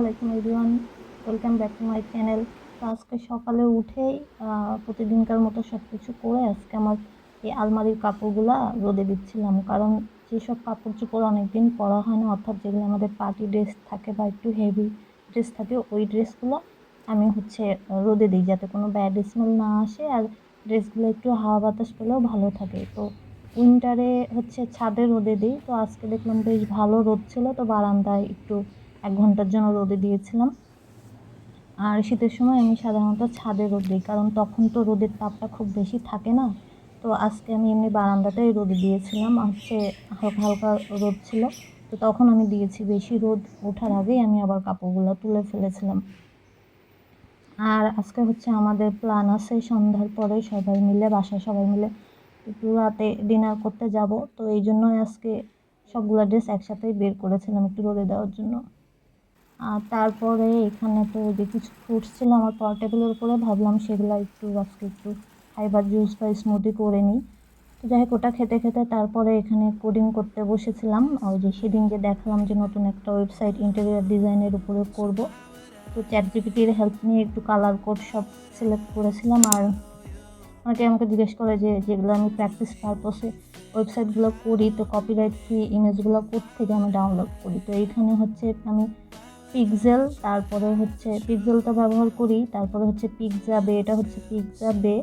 আলাইকুম everyone, welcome back to my channel. তো আজকে সকালে উঠেই প্রতিদিনকার মতো সব কিছু করে আজকে আমার এই আলমারির কাপড়গুলা রোদে দিচ্ছিলাম। কারণ যেসব কাপড় চোপড় অনেকদিন পরা হয় না, অর্থাৎ যেগুলো আমাদের পার্টি ড্রেস থাকে বা একটু হেভি ড্রেস থাকে, ওই ড্রেসগুলো আমি রোদে দিই, যাতে কোনো ব্যাড স্মেল না আসে আর ড্রেসগুলো একটু হাওয়া বাতাস পেলেও ভালো থাকে। তো উইন্টারে ছাদে রোদে দিই। তো আজকে দেখলাম বেশ ভালো রোদ ছিল, তো বারান্দায় একটু 1 ঘন্টার জন্য রোদে দিয়েছিলাম। আর শীতের সময় আমি সাধারণত ছাদে রোদ দিই, কারণ তখন তো রোদের তাপটা খুব বেশি থাকে না। তো আজকে আমি এমনি বারান্দাতেই রোদে দিয়েছিলাম। হালকা হালকা রোদ ছিল, তো তখন আমি দিয়েছি। বেশি রোদ ওঠার আগেই আমি আবার কাপড়গুলো তুলে ফেলেছিলাম। আর আজকে আমাদের প্ল্যান আছে সন্ধ্যার পরে বাসায় সবাই মিলে একটু রাতে ডিনার করতে যাব। তো এই জন্যই আজকে সবগুলো ড্রেস একসাথেই বের করেছিলাম একটু রোদে দেওয়ার জন্য। আর তারপরে এখানে তো যে কিছু ফ্রুটস ছিল আমার পাওয়ার টেবিলের উপরে, ভাবলাম সেগুলো আজকে একটু ফাইবার জুস বা স্মুদি করে নিই। তো যাই হোক, ওটা খেতে খেতে তারপরে এখানে কোডিং করতে বসেছিলাম। ওই যে সেদিন যে দেখালাম যে নতুন একটা ওয়েবসাইট ইন্টেরিয়র ডিজাইনের উপরে করব, তো চ্যাটজিপিটির হেল্প নিয়ে একটু কালার কোড সব সিলেক্ট করেছিলাম। আর অনেকে আমাকে জিজ্ঞেস করে যে যেগুলো আমি প্র্যাকটিস পারপসে ওয়েবসাইটগুলো করি, তো কপিরাইট ফ্রি ইমেজগুলো থেকে আমি ডাউনলোড করি। তো এইখানে আমি পিক্সেল, তারপরে পিক্সেলটা ব্যবহার করি, তারপরে পিক্সাবে, এটা পিক্সাবে,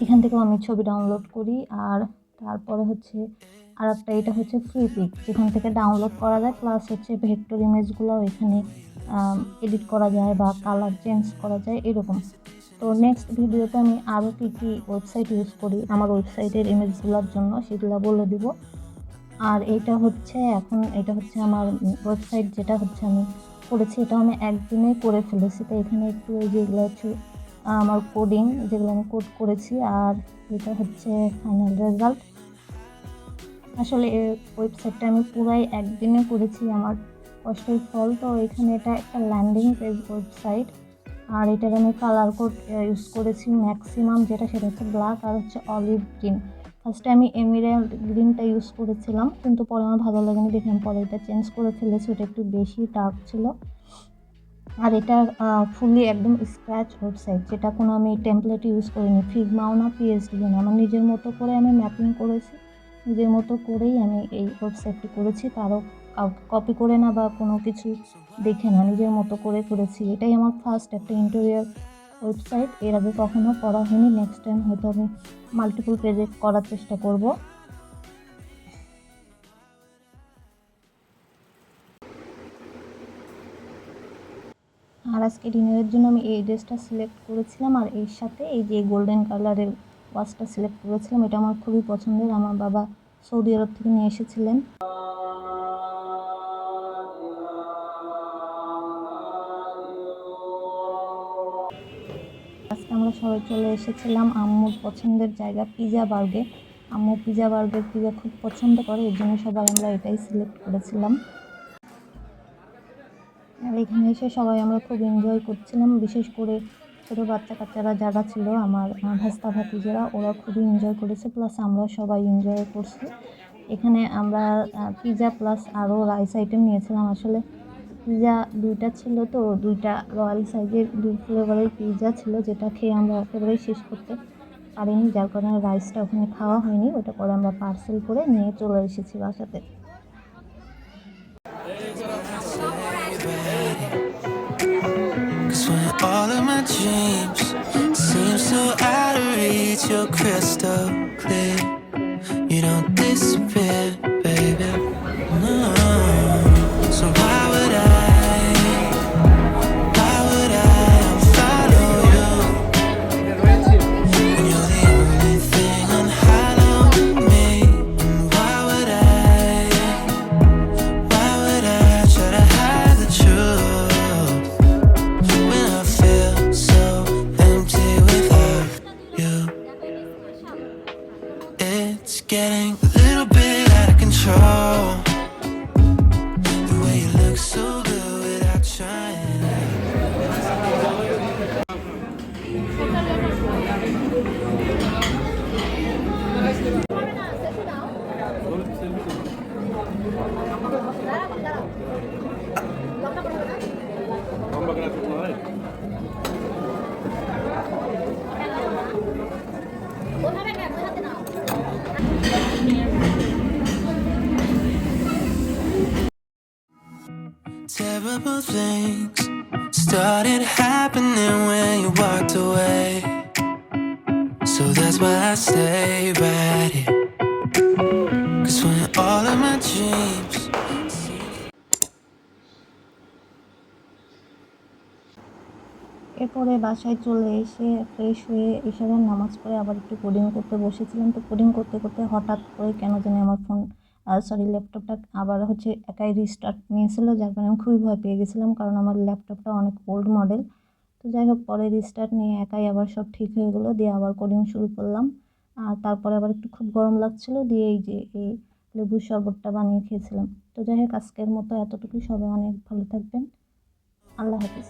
এখান থেকেও আমি ছবি ডাউনলোড করি। আর তারপরে আর একটা, এটা ফ্রি পিক, যেখান থেকে ডাউনলোড করা যায়, প্লাস ভেক্টর ইমেজগুলো এখানে এডিট করা যায় বা কালার চেঞ্জ করা যায় এরকম। তো নেক্সট ভিডিওতে আমি আরও কী ওয়েবসাইট ইউজ করি আমার ওয়েবসাইটের ইমেজগুলোর জন্য, সেগুলো বলে দিব। আর এটা আমার ওয়েবসাইট, যেটা আমি করেছি, এটা আমি একদিনে করে ফেলেছি। তো এখানে একটু যেগুলো আমার কোডিং, যেগুলো আমি কোড করেছি, আর এটা ফাইনাল রেজাল্ট। আসলে এই ওয়েবসাইটটা আমি পুরাই একদিনে করেছি, আমার কষ্টের ফল। তো এখানে এটা একটা ল্যান্ডিং পেজ ওয়েবসাইট, আর এটার আমি কালার কোড ইউজ করেছি ম্যাক্সিমাম, সেটা ব্ল্যাক আর অলিভ গ্রিন। ফার্স্টে আমি এমেরাল্ড গ্রিনটা ইউজ করেছিলাম, কিন্তু পরে আমার ভালো লাগেনি দেখে আমি পরে এটা চেঞ্জ করে ফেলেছি, ওটা একটু বেশি ডার্ক ছিল। আর এটা ফুললি একদম স্ক্র্যাচ ওয়েবসাইট, যেটা কোনো আমি টেমপ্লেট ইউজ করিনি, ফিগমাও না, পিএসডিও না। আমার নিজের মতো করে আমি ম্যাপিং করেছি, নিজের মতো করেই আমি এই ওয়েবসাইটটি করেছি, কারো কাউকে কপি করে না বা কোনো কিছু দেখে না, নিজের মতো করে করেছি। এটাই আমার ফার্স্ট একটা ইন্টেরিয়র ওয়েবসাইট, এর আগে কখনো করা হয়নি। নেক্সট টাইম হয়তো আমি মাল্টিপল পেজে করার চেষ্টা করব। আর আজকে ডিনারের জন্য আমি এই ড্রেসটা সিলেক্ট করেছিলাম, আর এর সাথে এই যে গোল্ডেন কালারের ওয়াচটা সিলেক্ট করেছিলাম। এটা আমার খুবই পছন্দের, আমার বাবা সৌদি আরব থেকে নিয়ে এসেছিলেন। আজকে আমরা সবাই চলে এসেছিলাম আম্মুর পছন্দের জায়গা পিজা বার্গে। আম্মু পিজা বার্গের পিজা খুব পছন্দ করে, এর জন্য সবাই আমরা এটাই সিলেক্ট করেছিলাম। আর এখানে এসে সবাই আমরা খুব এনজয় করছিলাম, বিশেষ করে ছোটো বাচ্চা কাচ্চারা যারা ছিল, আমার ভাস্তা ভাতিজারা, ওরা খুবই এনজয় করেছে, প্লাস আমরা সবাই এনজয় করছি। এখানে আমরা পিজা প্লাস আরও রাইস আইটেম নিয়েছিলাম। আসলে পিজা 2টা ছিল, তো 2টা রয়্যাল সাইজের 2 ফ্লেভারের পিজা ছিল, যেটা খেয়ে আমরা একেবারেই শেষ করতে পারিনি, যার কারণে রাইসটা ওখানে খাওয়া হয়নি। ওটা পরে আমরা পার্সেল করে নিয়ে চলে এসেছি বাসাতে। All of my dreams seem so out of reach. You're crystal clear. You don't disappear, baby. No. So why would I follow you when you're the only thing on hollow me? And why would I try to hide the truth when I feel so empty without you? things started happening when you walked away. So that's why I stay right here. 'Cause when all of my dreams এরপরে বাসায় চলে এসে fresh হয়ে এশারের নামাজ পড়ে আবার একটু কোডিং করতে বসেছিলাম। তো কোডিং করতে করতে হঠাৎ করে কেন জানি আমার ল্যাপটপটা আবার একাই রিস্টার্ট নিয়েছিল, যার কারণে আমি খুবই ভয় পেয়ে গেছিলাম, কারণ আমার ল্যাপটপটা অনেক ওল্ড মডেল। তো যাই হোক, পরে রিস্টার্ট নিয়ে একাই আবার সব ঠিক হয়ে গেলো, দিয়ে আবার কোডিং শুরু করলাম। আর তারপরে আবার একটু খুব গরম লাগছিল, দিয়ে এই যে এই লেবুর শরবতটা বানিয়ে খেয়েছিলাম। তো যাই হোক, আজকের মতো এতটুকুই। সবাই অনেক ভালো থাকবেন। আল্লাহ হাফিজ।